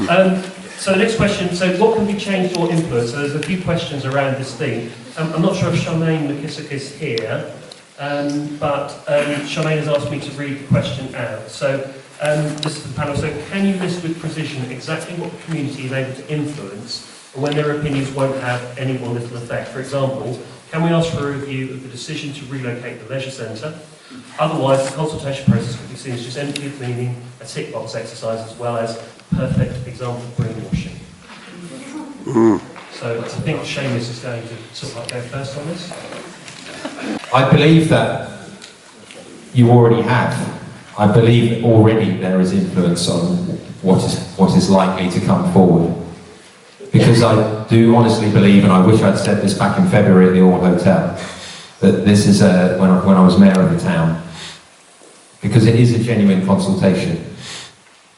So the next question, so what can be changed or influenced? So there's a few questions around this theme. I'm not sure if Charmaine McKissick is here, but Charmaine has asked me to read the question out. So this is the panel. So can you list with precision exactly what the community is able to influence and when their opinions won't have any or little effect? For example, can we ask for a review of the decision to relocate the leisure centre? Otherwise, the consultation process could be seen as just empty of meaning, a tick box exercise, as well as perfect example of greenwashing. So I think Seamus is going to sort of like go first on this. I believe that you already have. I believe already there is influence on what is likely to come forward. Because I do honestly believe, and I wish I'd said this back in February at the All Hotel, that this is when I was mayor of the town, because it is a genuine consultation.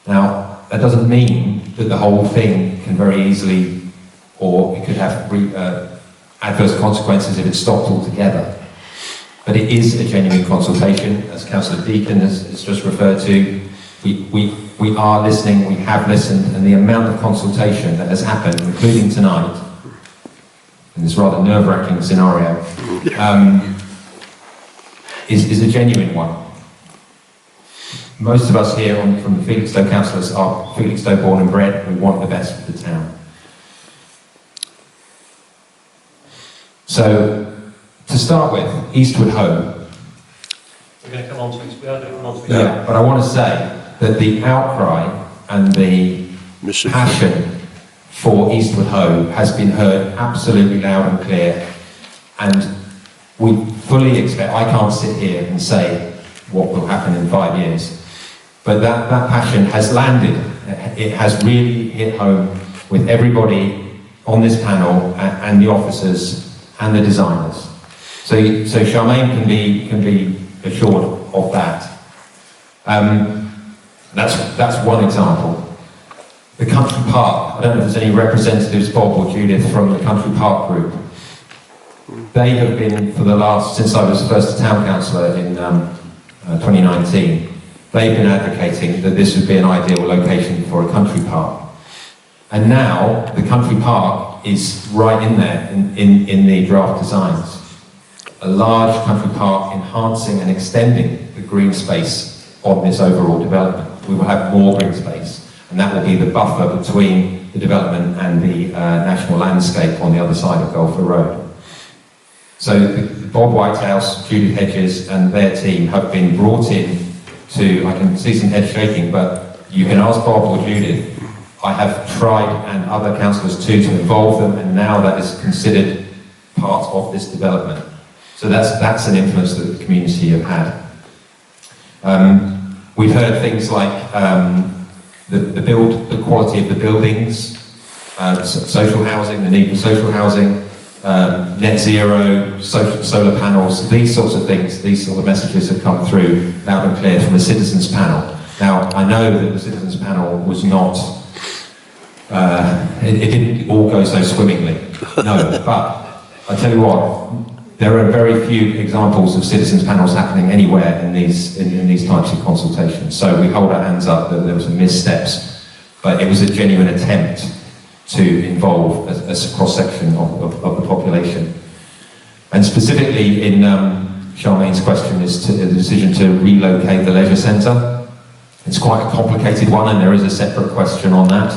Now, that doesn't mean that the whole thing can very easily, or it could have adverse consequences if it stopped altogether. But it is a genuine consultation, as Councillor Deacon has just referred to. We are listening, we have listened, and the amount of consultation that has happened, including tonight, in this rather nerve-wracking scenario, is a genuine one. Most of us here from the Felixstowe councillors are Felixstowe born and bred. We want the best for the town. So, to start with, Eastwood Home. We're going to come on to it. We are going to come on to it. Yeah, but I want to say that the outcry and the passion for Eastwood Home has been heard absolutely loud and clear, and we fully expect, I can't sit here and say what will happen in 5 years, but that passion has landed. It has really hit home with everybody on this panel and the officers and the designers. So Charmaine can be assured of that. That's one example. The Country Park, I don't know if there's any representatives, Bob or Judith, from the Country Park group. They have been, since I was first town councillor in 2019, they've been advocating that this would be an ideal location for a country park. And now, the country park is right in there, in the draft designs. A large country park enhancing and extending the green space on this overall development. We will have more green space, and that will be the buffer between the development and the national landscape on the other side of Golfer Road. So Bob Whitehouse, Judith Hedges and their team have been brought in to, I can see some heads shaking, but you can ask Bob or Judith. I have tried, and other councillors too, to involve them, and now that is considered part of this development. So that's an influence that the community have had. We've heard things like the quality of the buildings, social housing, the need for social housing, net zero, solar panels, these sorts of things, these sort of messages have come through loud and clear from the citizens panel. Now, I know that the citizens panel was not, it didn't all go so swimmingly, no, but I tell you what, there are very few examples of citizens panels happening anywhere in these types of consultations. So we hold our hands up that there were some missteps, but it was a genuine attempt to involve a cross-section of the population. And specifically in Charmaine's question is the decision to relocate the leisure centre. It's quite a complicated one, and there is a separate question on that.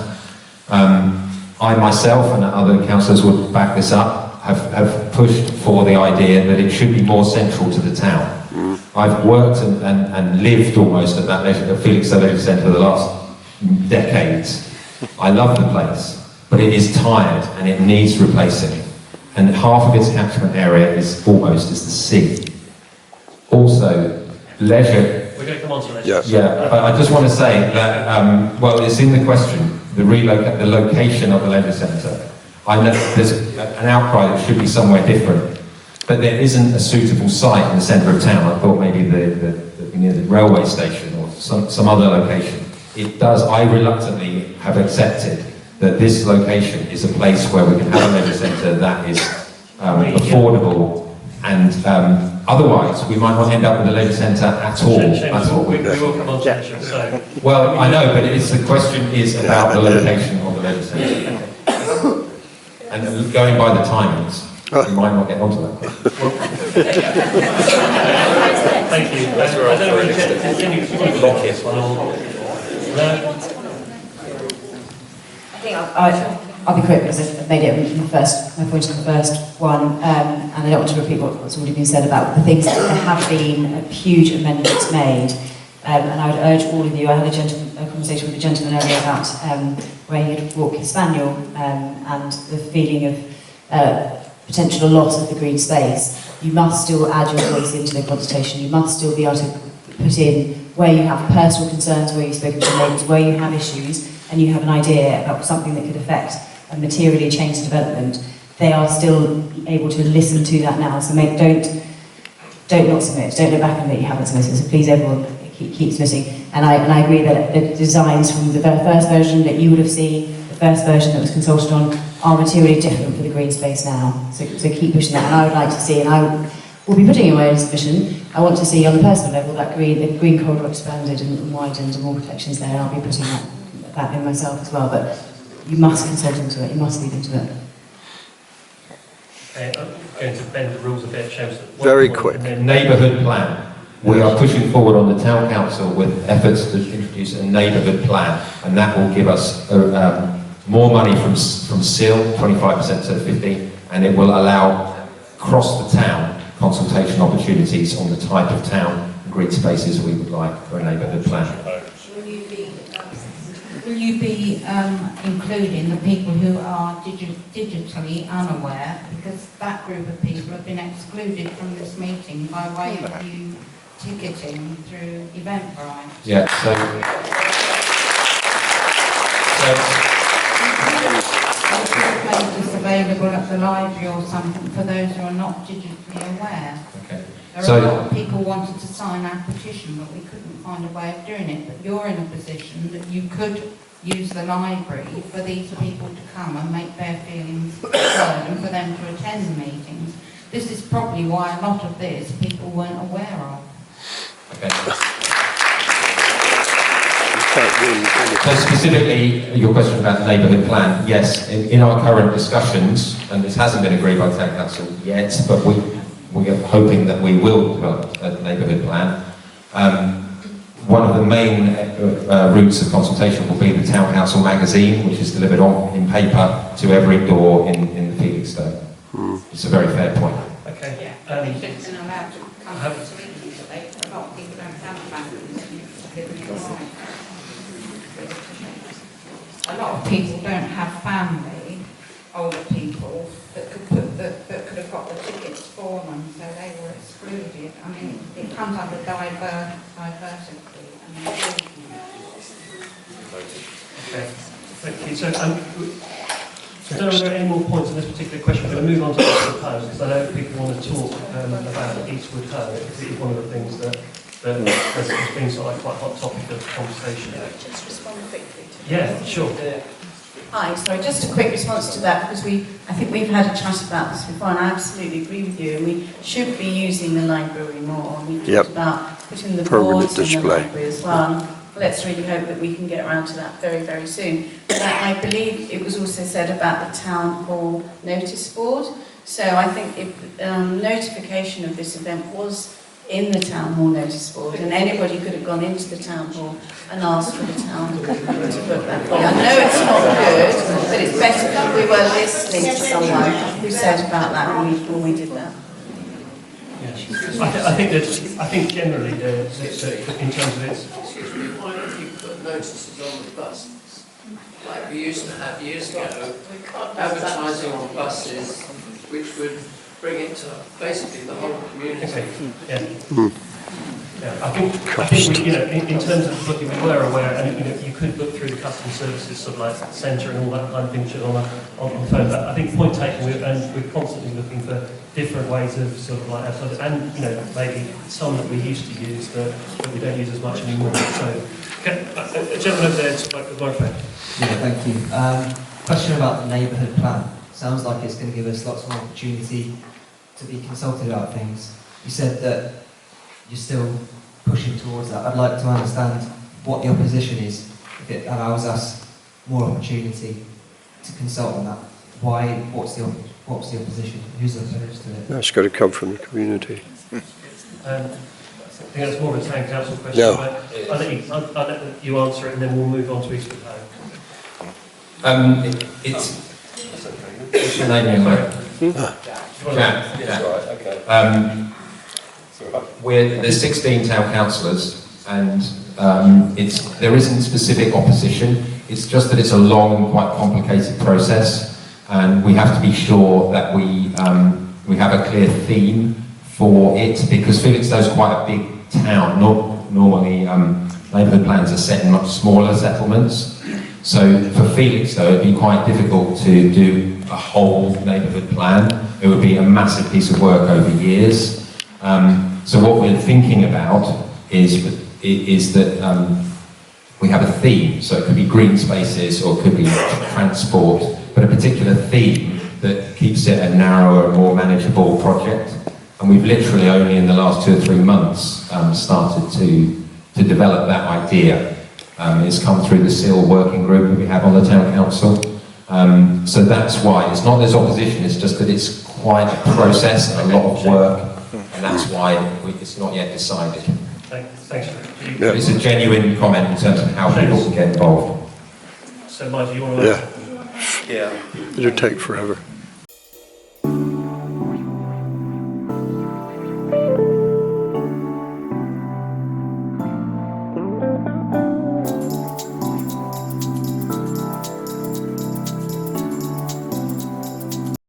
I myself and other councillors would back this up, have pushed for the idea that it should be more central to the town. I've worked and lived almost at that Felixstowe Leisure Centre the last decades. I love the place, but it is tired and it needs replacing. And half of its catchment area is the sea. Also, leisure. We're going to come on to leisure. Yeah, but I just want to say that, well, it's in the question, the location of the leisure centre. I know there's an outcry that should be somewhere different, but there isn't a suitable site in the centre of town. I thought maybe near the railway station or some other location. It does, I reluctantly have accepted that this location is a place where we can have a leisure centre that is affordable And otherwise, we might not end up with a leisure centre at all. That's what we will come on to leisure. So, well, I know, but the question is about the location of the leisure centre. And going by the timings, we might not get onto that. Thank you. I don't know whether you want to lock this one or... No? I think I'll be quick because I've made it in my point in the first one, and I don't want to repeat what's already been said about the things that there have been huge amendments made, and I would urge all of you. I had a conversation with a gentleman earlier about where he had walked his spaniel and the feeling of potential loss of the green space. You must still add your voice into the consultation. You must still be able to put in where you have personal concerns, where you've spoken to your neighbours, where you have issues, and you have an idea about something that could affect and materially change the development. They are still able to listen to that now. So don't not submit. Don't look back and that you haven't submitted. So please, everyone, keep submitting. And I agree that the designs from the first version that you would have seen, the first version that was consulted on, are materially different for the green space now. So keep pushing that. And I would like to see, and I will be putting in my own submission, I want to see on the personal level that the green corridor expanded and widened and more protections there. I'll be putting that in myself as well. But you must consult into it. You must lead into it. Okay, I'm going to bend the rules a bit, James. Very quick. Neighbourhood plan. We are pushing forward on the town council with efforts to introduce a neighbourhood plan, and that will give us more money from SIL, 25% to 15%, and it will allow across the town consultation opportunities on the type of town and green spaces we would like for a neighbourhood plan. Will you be including the people who are digitally unaware, because that group of people have been excluded from this meeting by way of you ticketing through Eventbrite? Yeah, Make this available at the library or something for those who are not digitally aware. okay. There are a lot of people wanted to sign our petition, but we couldn't find a way of doing it. But you're in a position that you could use the library for these people to come and make their feelings heard and for them to attend the meetings. This is probably why a lot of this people weren't aware of. Okay. So specifically, your question about the neighbourhood plan, yes, in our current discussions, and this hasn't been agreed by the town council yet, but we are hoping that we will develop a neighbourhood plan. One of the main routes of consultation will be the town council magazine, which is delivered in paper to every door in the Felixstowe. It's a very fair point. Okay. It's been allowed to come to meetings, but a lot of people don't have families. A lot of people don't have family, older people, that could have got the tickets for them, so they were excluded. I mean, it comes under diversity and inclusion. Okay. Thank you. So, I don't know if there are any more points on this particular question. We're going to move on to Eastwood Ho, because I know people want to talk about Eastwood Ho. It's one of the things that has been sort of quite a hot topic of conversation. Just respond quickly to Yeah, sure. Hi, sorry, just a quick response to that, because I think we've had a chat about this before, and I absolutely agree with you, and we should be using the library more. We talked about putting the boards in the library as well. Let's really hope that we can get around to that very, very soon. But I believe it was also said about the town hall notice board. So I think if notification of this event was in the town hall notice board, and anybody could have gone into the town hall and asked for the town hall to book that for you. I know it's not good, but it's better that we were listening to someone who said about that when we did that. I think generally, in terms of its... Why don't you put notices on the buses, like we used to have years ago, advertising on buses, which would bring it to basically the whole community. Okay. Yeah. Yeah. I think we, in terms of booking, we were aware, and you could book through the customer services sort of like centre and all that kind of thing on the phone. But I think point taken, we're constantly looking for different ways of sort of like and maybe some that we used to use that we don't use as much anymore. So, okay, a gentleman over there, like the microphone. Yeah, thank you. Question about the neighbourhood plan. Sounds like it's going to give us lots more opportunity to be consulted about things. You said that you're still pushing towards that. I'd like to understand what the opposition is, if it allows us more opportunity to consult on that. Why? What's the opposition? Who's opposed to it? That's got to come from the community. I think that's more of a town council question. No. but I'll let you answer it and then we'll move on to East Home. What's your name, young man? Jack. Yeah. There's 16 town councillors, and there isn't specific opposition. It's just that it's a long, quite complicated process, and we have to be sure that we have a clear theme for it, because Felixstowe is quite a big town. Normally, neighbourhood plans are set in much smaller settlements. So for Felixstowe, it'd be quite difficult to do a whole neighbourhood plan. It would be a massive piece of work over years. So what we're thinking about is that we have a theme. So it could be green spaces or it could be transport, but a particular theme that keeps it a narrower, more manageable project. And we've literally only in the last 2 or 3 months started to develop that idea. It's come through the SIL working group that we have on the town council. So that's why it's not there's opposition, it's just that it's quite a process and a lot of work, and that's why it's not yet decided. Thanks. Yeah. It's a genuine comment in terms of how people can get involved. So, Mike, do you want to answer? Yeah. It'll take forever.